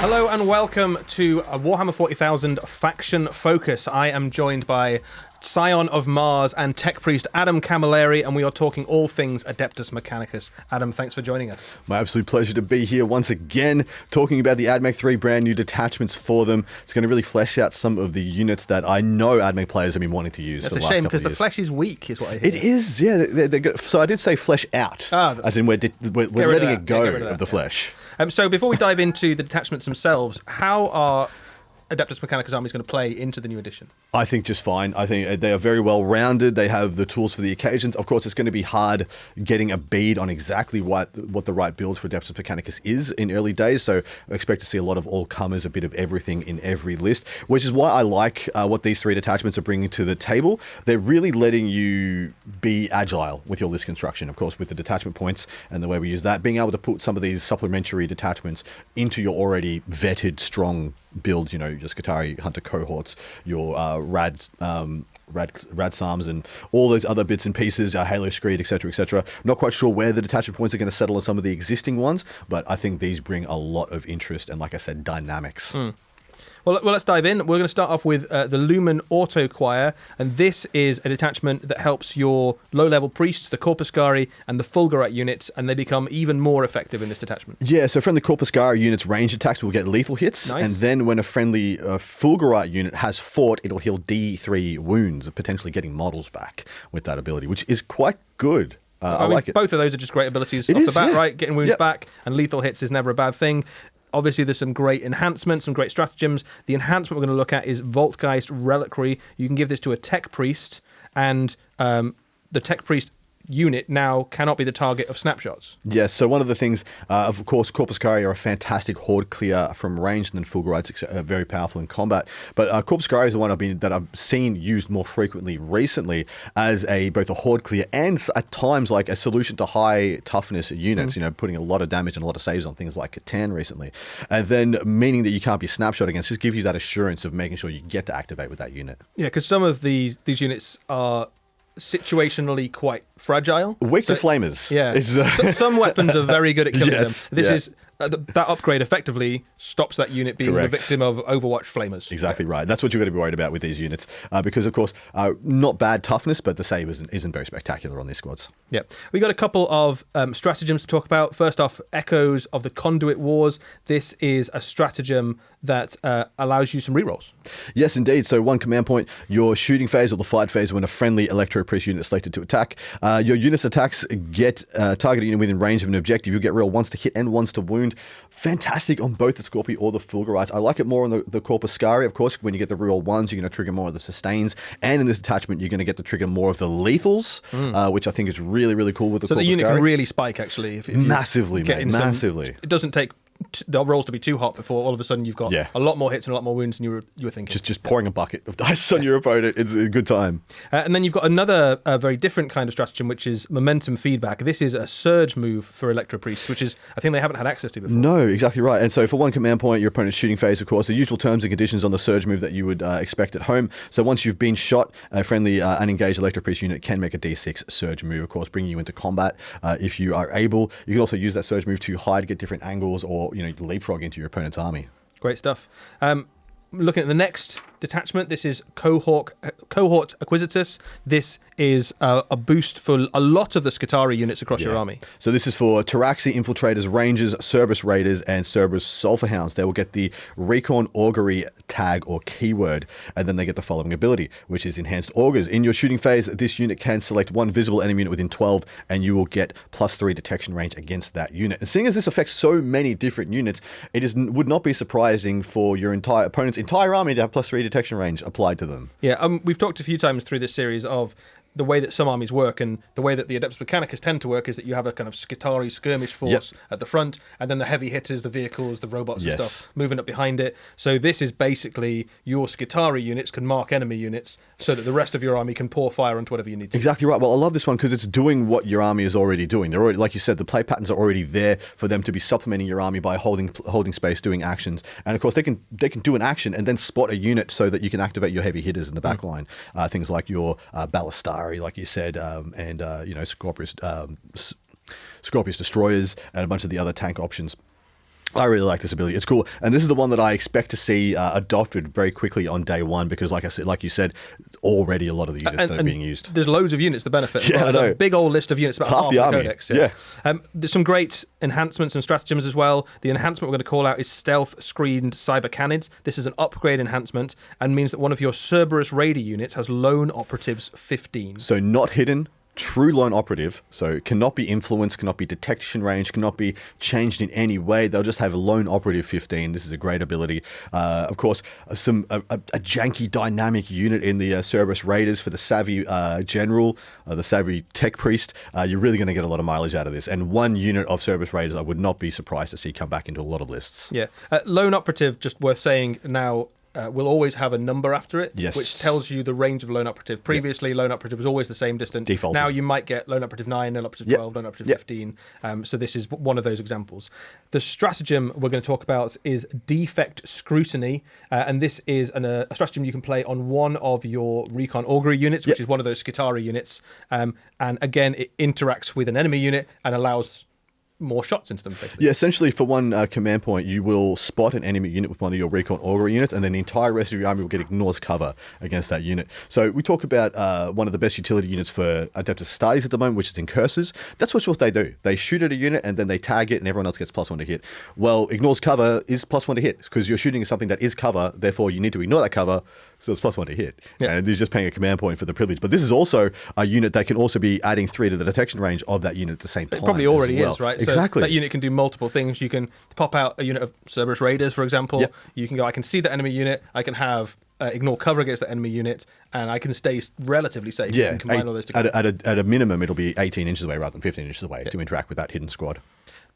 Hello and welcome to a Warhammer 40,000 Faction Focus. I am joined by Scion of Mars and Tech Priest Adam Camilleri, and we are talking all things Adeptus Mechanicus. Adam, thanks for joining us. My absolute pleasure to be here once again, talking about the AdMech 3 brand new detachments for them. It's going to really flesh out some of the units that I know AdMech players have been wanting to use. That's for the a last shame, couple because of the years. flesh is weak, is what I hear. It is, yeah. They're good. So I did say flesh out, as in we're letting it go of the flesh. So before we dive into the detachments themselves, how are Adeptus Mechanicus armies going to play into the new edition? I think just fine. I think they are very well rounded. They have the tools for the occasions. Of course, it's going to be hard getting a bead on exactly what the right build for Adeptus Mechanicus is in early days. So I expect to see a lot of all-comers, a bit of everything in every list, which is why I like what these three detachments are bringing to the table. They're really letting you be agile with your list construction, of course, with the detachment points and the way we use that, being able to put some of these supplementary detachments into your already vetted, strong builds, you know, your Skitarii Hunter cohorts, your Rad Psalms, and all those other bits and pieces, Halo Screed, etc., etc. Not quite sure where the detachment points are going to settle on some of the existing ones, but I think these bring a lot of interest and, like I said, dynamics. Well, let's dive in. We're going to start off with the Lumen Auto Choir, and this is a detachment that helps your low-level priests, the Corpuscari, and the Fulgurite units, and they become even more effective in this detachment. Yeah, so friendly Corpuscari units' range attacks will get lethal hits, Nice. and then when a friendly Fulgurite unit has fought, it'll heal D3 wounds, potentially getting models back with that ability, which is quite good. I like it. Both of those are just great abilities It off is, the bat, yeah. right? Getting wounds back and lethal hits is never a bad thing. Obviously, there's some great enhancements, some great stratagems. The enhancement we're going to look at is Voltgeist Reliquary. You can give this to a Tech Priest, and the Tech Priest unit now cannot be the target of snapshots. Yes, so one of the things, of course, Corpuscari are a fantastic horde clear from range, and then Fulgurites are very powerful in combat. But Corpuscari is the one I've seen used more frequently recently as both a horde clear and at times like a solution to high toughness units. You know, putting a lot of damage and a lot of saves on things like Catan recently, and then meaning that you can't be snapshot against. Just give you that assurance of making sure you get to activate with that unit. Yeah, because some of these units are situationally quite fragile. Weak to flamers. Yeah. Some weapons are very good at killing them. This is that upgrade effectively stops that unit being the victim of Overwatch flamers. Exactly right. That's what you've got to be worried about with these units, because of course, not bad toughness, but the save isn't very spectacular on these squads. Yeah, we got a couple of stratagems to talk about. First off, Echoes of the Conduit Wars. This is a stratagem that allows you some rerolls. Yes, indeed. So one command point, your shooting phase or the fight phase when a friendly Electro Priest unit is selected to attack. Your unit's attacks get targeted unit within range of an objective. You'll get reroll once to hit and once to wound. Fantastic on both the Scorpio or the Fulgurites. I like it more on the Corpuscari, of course. When you get the reroll ones, you're going to trigger more of the sustains. And in this attachment, you're going to get to trigger more of the lethals, which I think is really, really cool with the Corpuscari. So the unit can really spike, actually. If massively, mate, massively. It doesn't take the rolls to be too hot before all of a sudden you've got a lot more hits and a lot more wounds than you were thinking. Just pouring a bucket of dice on your opponent. It's a good time. And then you've got another very different kind of stratagem, which is momentum feedback. This is a surge move for Electro Priests, which is I think they haven't had access to before. No, exactly right. And so for one command point, your opponent's shooting phase, of course, the usual terms and conditions on the surge move that you would expect at home. So once you've been shot, a friendly unengaged Electro Priest unit can make a D6 surge move, of course, bringing you into combat if you are able. You can also use that surge move to hide, get different angles, or leapfrog into your opponent's army. Great stuff. Looking at the next detachment, this is Cohort Acquisitus. This is a boost for a lot of the Skitarii units across your army. So this is for Taraxi Infiltrators, Rangers, Cerberus Raiders, and Cerberus Sulphur Hounds. They will get the Recon Augury tag or keyword, and then they get the following ability, which is Enhanced Augurs. In your shooting phase, this unit can select one visible enemy unit within 12, and you will get +3 detection range against that unit. And seeing as this affects so many different units, would not be surprising for your opponent's entire army to have +3 detection range applied to them. Yeah, we've talked a few times through this series of the way that some armies work, and the way that the Adeptus Mechanicus tend to work is that you have a kind of Skitarii skirmish force at the front, and then the heavy hitters, the vehicles, the robots and stuff, moving up behind it. So this is basically your Skitarii units can mark enemy units so that the rest of your army can pour fire onto whatever you need to. Exactly right. Well, I love this one because it's doing what your army is already doing. They're already, like you said, the play patterns are already there for them to be supplementing your army by holding space, doing actions. And of course, they can do an action and then spot a unit so that you can activate your heavy hitters in the back line. Things like your Ballistari, like you said, and Scorpius Destroyers, and a bunch of the other tank options. I really like this ability. It's cool, and this is the one that I expect to see adopted very quickly on day one because, like you said, it's already a lot of the units that are being used. There's loads of units to benefit. Yeah, There's a big old list of units, about half the army. codex. Yeah. There's some great enhancements and stratagems as well. The enhancement we're going to call out is Stealth Screened Cyber Cannons. This is an upgrade enhancement and means that one of your Cerberus Raider units has Lone Operatives 15. So not hidden. True lone operative, so cannot be influenced, cannot be detection range, cannot be changed in any way. They'll just have a lone operative 15. This is a great ability. Of course, a janky dynamic unit in the Cerberus Raiders for the savvy general, the savvy tech priest. You're really going to get a lot of mileage out of this. And one unit of Cerberus Raiders, I would not be surprised to see come back into a lot of lists. Yeah, lone operative, just worth saying now. Will always have a number after it, which tells you the range of lone operative. Previously, lone operative was always the same distance. Defaulted. Now you might get lone operative 9, lone operative 12, lone operative 15. So this is one of those examples. The stratagem we're going to talk about is Defect Scrutiny, and this is a stratagem you can play on one of your Recon Augury units, which is one of those Skitarii units. And again, it interacts with an enemy unit and allows more shots into them, basically. Yeah, essentially for one command point, you will spot an enemy unit with one of your Recon Augury units, and then the entire rest of your army will get ignores cover against that unit. So we talk about one of the best utility units for Adeptus Astartes at the moment, which is in Curses. That's what they do. They shoot at a unit, and then they tag it, and everyone else gets +1 to hit. Well, ignores cover is +1 to hit, because you're shooting at something that is cover, therefore you need to ignore that cover, so it's +1 to hit. And it's just paying a command point for the privilege. But this is also a unit that can also be adding 3 to the detection range of that unit at the same time. It probably already is, right? Exactly. So that unit can do multiple things. You can pop out a unit of Cerberus Raiders, for example. You can go, I can see the enemy unit, I can have ignore cover against the enemy unit, and I can stay relatively safe. You can combine all those together. At a minimum, it'll be 18 inches away rather than 15 inches away to interact with that hidden squad.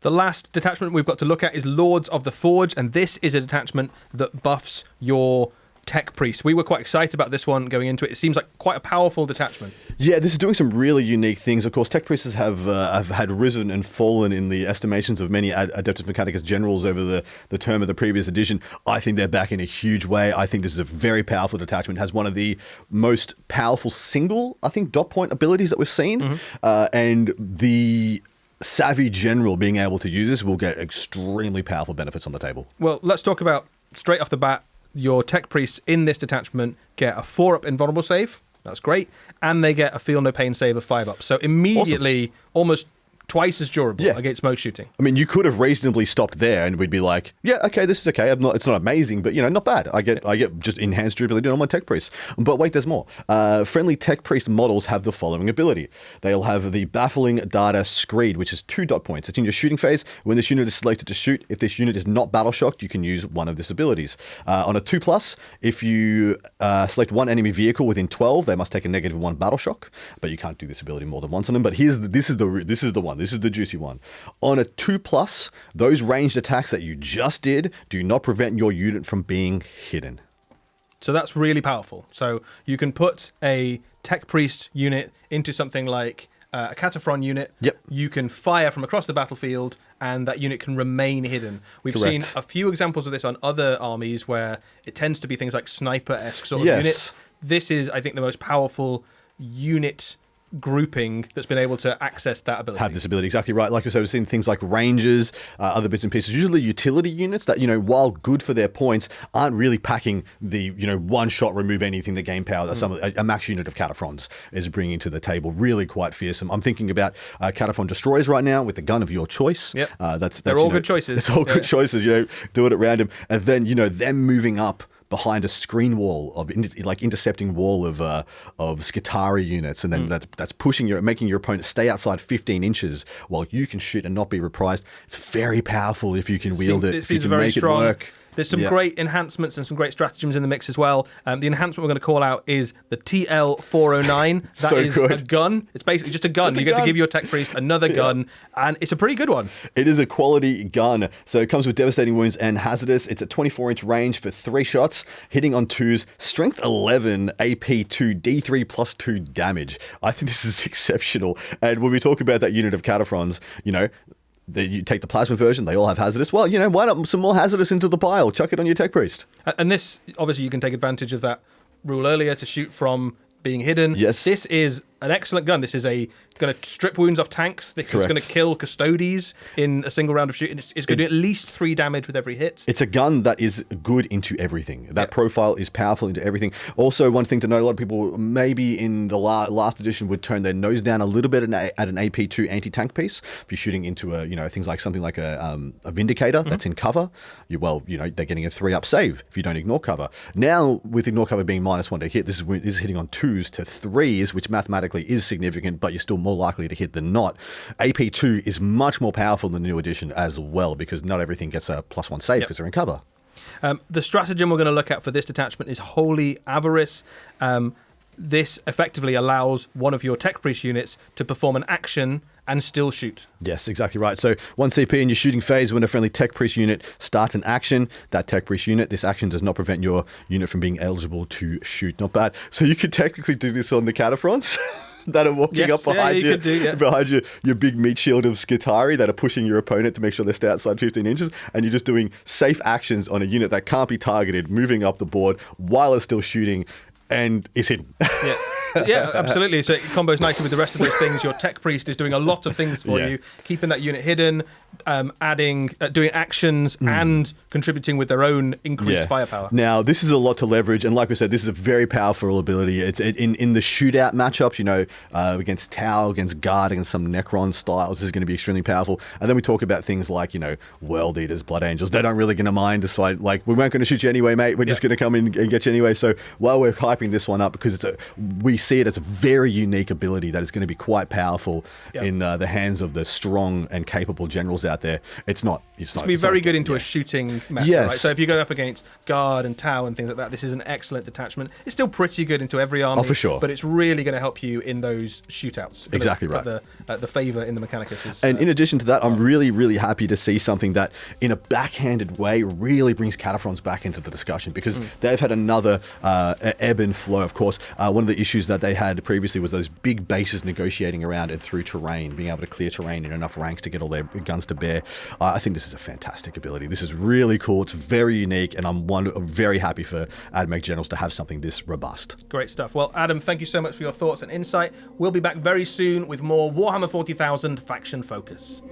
The last detachment we've got to look at is Lords of the Forge, and this is a detachment that buffs your Tech Priest. We were quite excited about this one going into it. It seems like quite a powerful detachment. Yeah, this is doing some really unique things. Of course, Tech Priests have had risen and fallen in the estimations of many Adeptus Mechanicus generals over the term of the previous edition. I think they're back in a huge way. I think this is a very powerful detachment. It has one of the most powerful single, I think, dot point abilities that we've seen. And the savvy general being able to use this will get extremely powerful benefits on the table. Well, let's talk about, straight off the bat, your Tech Priests in this detachment get a 4-up invulnerable save. That's great. And they get a Feel No Pain save of 5-up. So immediately, almost twice as durable against most shooting. I mean, you could have reasonably stopped there and we'd be like, yeah, okay, this is okay. It's not amazing, but, not bad. I get just enhanced durability on my Tech Priest. But wait, there's more. Friendly Tech Priest models have the following ability. They'll have the Baffling Data Screed, which is 2 dot points. It's in your shooting phase. When this unit is selected to shoot, if this unit is not battle shocked, you can use one of these abilities. On a 2+, if you select one enemy vehicle within 12, they must take a -1 battle shock, but you can't do this ability more than once on them. But this is the one. This is the juicy one. On a 2+, those ranged attacks that you just did do not prevent your unit from being hidden. So that's really powerful. So you can put a Tech Priest unit into something like a Cataphron unit. You can fire from across the battlefield, and that unit can remain hidden. We've seen a few examples of this on other armies where it tends to be things like sniper-esque sort of units. This is, I think, the most powerful unit grouping that's been able to access that ability. Have this ability, exactly right. Like I said, we've seen things like Rangers, other bits and pieces, usually utility units that, while good for their points, aren't really packing the, one shot, remove anything to gain power that a max unit of Cataphrons is bringing to the table. Really quite fearsome. I'm thinking about Cataphron Destroyers right now with the gun of your choice. They're all good choices. It's all good choices, do it at random. And then, them moving up behind a screen wall of intercepting wall of Skitarii units, and then that's making your opponent stay outside 15 inches while you can shoot and not be reprised. It's very powerful if you can wield it. If you can make it work. There's some great enhancements and some great stratagems in the mix as well. The enhancement we're going to call out is the TL409. That is a gun. It's basically just a gun. You get to give your Tech Priest another gun, and it's a pretty good one. It is a quality gun. So it comes with Devastating Wounds and Hazardous. It's a 24-inch range for 3 shots, hitting on 2s, strength 11, AP 2, D3 +2 damage. I think this is exceptional. And when we talk about that unit of Cataphrons, you take the plasma version, they all have hazardous. Well, why not some more hazardous into the pile? Chuck it on your Tech Priest. And this, obviously, you can take advantage of that rule earlier to shoot from being hidden. Yes. This is an excellent gun. This is going to strip wounds off tanks. It's going to kill custodies in a single round of shooting. It's going to do at least 3 damage with every hit. It's a gun that is good into everything. That profile is powerful into everything. Also, one thing to note, a lot of people maybe in the last edition would turn their nose down a little bit at an AP2 anti-tank piece. If you're shooting into things like something like a Vindicator that's in cover, they're getting a 3-up save if you don't ignore cover. Now, with ignore cover being -1 to hit, this is hitting on 2s to 3s, which mathematically is significant, but you're still more likely to hit than not. AP2 is much more powerful than the new edition as well, because not everything gets a +1 save because they're in cover. The stratagem we're going to look at for this detachment is Holy Avarice. This effectively allows one of your tech priest units to perform an action and still shoot. Yes, exactly right. So 1 CP in your shooting phase, when a friendly tech priest unit starts an action, that tech priest unit, this action does not prevent your unit from being eligible to shoot. Not bad. So you could technically do this on the cataphrons that are walking up behind behind your big meat shield of Skitari that are pushing your opponent to make sure they stay outside 15 inches, and you're just doing safe actions on a unit that can't be targeted, moving up the board while it's still shooting, and is hidden. Yeah, absolutely. So it combos nicely with the rest of those things. Your tech priest is doing a lot of things for you, keeping that unit hidden, doing actions and contributing with their own increased firepower. Now, this is a lot to leverage, and like we said, this is a very powerful ability. It's in the shootout matchups, against Tau, against Guard, against some Necron styles, this is going to be extremely powerful. And then we talk about things like, World Eaters, Blood Angels. They're not really going to mind us, like, we weren't going to shoot you anyway, mate. We're just going to come in and get you anyway. So while we're hyping this one up, because we see it as a very unique ability that is going to be quite powerful in the hands of the strong and capable generals out there. It's going to be very good into a shooting match, right? So if you go up against Guard and Tau and things like that, this is an excellent detachment. It's still pretty good into every army, for sure, but it's really going to help you in those shootouts. Exactly right. The favour in the Mechanicus is, and in addition to that, I'm really, really happy to see something that, in a backhanded way, really brings cataphrons back into the discussion, because they've had another ebb and flow. Of course, one of the issues that they had previously was those big bases negotiating around and through terrain, being able to clear terrain in enough ranks to get all their guns to bear. I think this is a fantastic ability. This is really cool. It's very unique, and I'm very happy for Admech Generals to have something this robust. Great stuff. Well, Adam, thank you so much for your thoughts and insight. We'll be back very soon with more Warhammer 40,000 Faction Focus.